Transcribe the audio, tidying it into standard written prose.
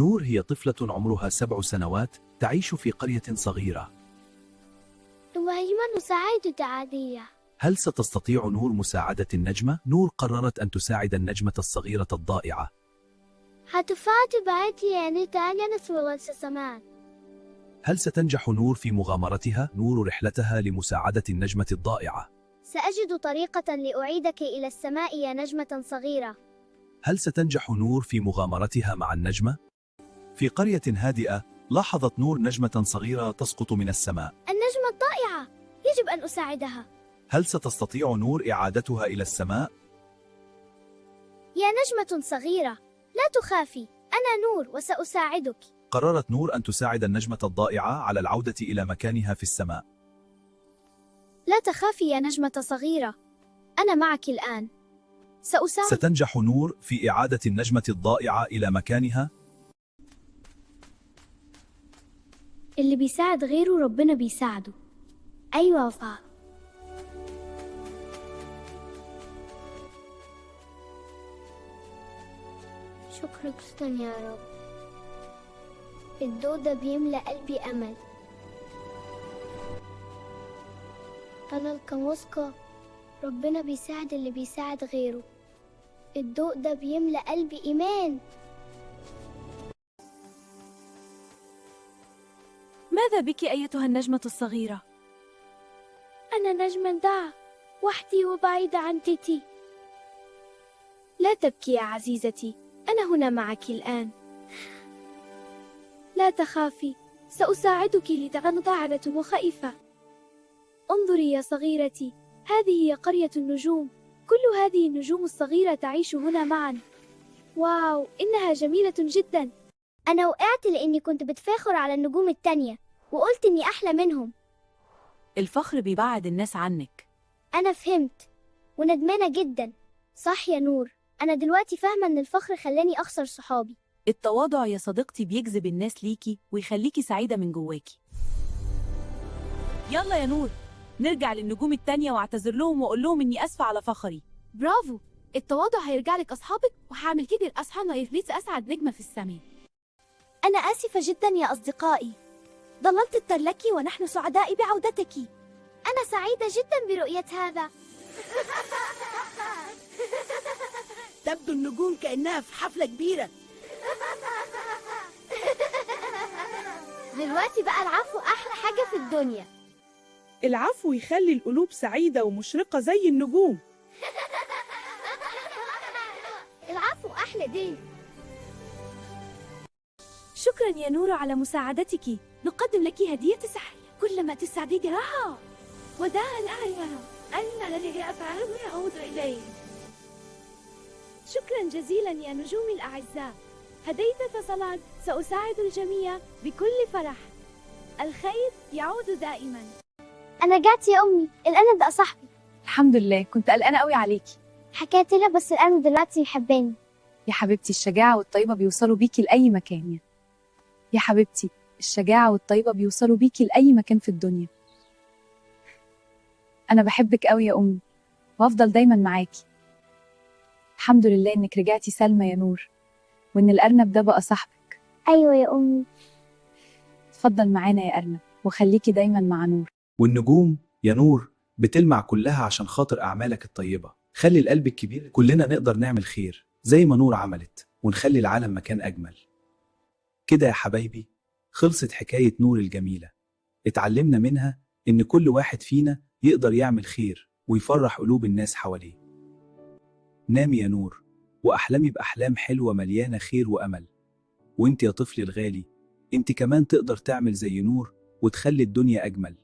نور هي طفلة عمرها 7 سنوات تعيش في قرية صغيرة. وهيما نساعد عادية. هل ستستطيع نور مساعدة النجمة؟ نور قررت أن تساعد النجمة الصغيرة الضائعة. هتفات بعتي يعني تانية نسوى السمان. هل ستنجح نور في مغامرتها؟ نور رحلتها لمساعدة النجمة الضائعة. سأجد طريقة لأعيدك إلى السماء يا نجمة صغيرة. هل ستنجح نور في مغامرتها مع النجمة؟ في قرية هادئة لاحظت نور نجمة صغيرة تسقط من السماء. النجمة الضائعة، يجب أن أساعدها. هل ستستطيع نور إعادتها إلى السماء؟ يا نجمة صغيرة، لا تخافي، أنا نور وسأساعدك. قررت نور أن تساعد النجمة الضائعة على العودة إلى مكانها في السماء. لا تخافي يا نجمة صغيرة، أنا معك الآن. سأساعد. ستنجح نور في إعادة النجمة الضائعة إلى مكانها. اللي بيساعد غيره ربنا بيساعده. أيوة وفاء. شكرا جدا يا رب. الضوء ده بيملأ قلبي أمل. أنا الكموسكة، ربنا بيساعد اللي بيساعد غيره. الضوء ده بيملأ قلبي إيمان. ماذا بك أيتها النجمة الصغيرة؟ أنا نجمة ضاع وحدي وبعيدة عن تيتي. لا تبكي يا عزيزتي، أنا هنا معك الآن. لا تخافي، سأساعدك لتغنى ضاعدة وخائفة. انظري يا صغيرتي، هذه هي قرية النجوم. كل هذه النجوم الصغيرة تعيش هنا معا. واو، إنها جميلة جدا. أنا وقعت لأني كنت بتفاخر على النجوم التانية وقلت إني أحلى منهم. الفخر بيبعد الناس عنك. أنا فهمت وندمانة جدا. صح يا نور، أنا دلوقتي فاهمة إن الفخر خلاني أخسر صحابي. التواضع يا صديقتي بيجذب الناس ليكي ويخليكي سعيدة من جواكي. يلا يا نور، نرجع للنجوم التانية واعتذر لهم وأقول لهم إني أسفة على فخري. برافو، التواضع هيرجع لك أصحابك وهعمل كده لأصحابنا يخليك أسعد نجمة في السماء. أنا آسفة جدا يا أصدقائي، ضللت الترلكي ونحن سعداء بعودتك. أنا سعيدة جدا برؤية هذا. تبدو النجوم كأنها في حفلة كبيرة. دلوقتي بقى العفو أحلى حاجة في الدنيا. العفو يخلي القلوب سعيدة ومشرقة زي النجوم. العفو أحلى دين. شكرا يا نور على مساعدتك. نقدم لك هدية سحرية. كلما تسعدي راحة وداع الآية أن الذي أفعله يعود إليه. شكرا جزيلا يا نجومي الأعزاء، هديت فصلت. سأساعد الجميع بكل فرح. الخير يعود دائما. أنا جات يا أمي، الآن بقى صاحبي. الحمد لله، كنت قلقانة قوي عليكي. حكيت لها بس الآن دلوقتي يحبني. يا حبيبتي الشجاعة والطيبة بيوصلوا بيكي لأي مكان. يا حبيبتي الشجاعة والطيبة بيوصلوا بيكي لأي مكان في الدنيا. أنا بحبك قوي يا أمي وأفضل دايما معاكي. الحمد لله إنك رجعتي سالمة يا نور، وإن الأرنب ده بقى صاحبك. أيوة يا أمي. اتفضل معانا يا أرنب وخليكي دايما مع نور. والنجوم يا نور بتلمع كلها عشان خاطر أعمالك الطيبة. خلي القلب الكبير، كلنا نقدر نعمل خير زي ما نور عملت ونخلي العالم مكان أجمل. كده يا حبايبي خلصت حكاية نور الجميلة. اتعلمنا منها إن كل واحد فينا يقدر يعمل خير ويفرح قلوب الناس حواليه. نامي يا نور وأحلمي بأحلام حلوة مليانة خير وأمل. وانت يا طفلي الغالي، انت كمان تقدر تعمل زي نور وتخلي الدنيا أجمل.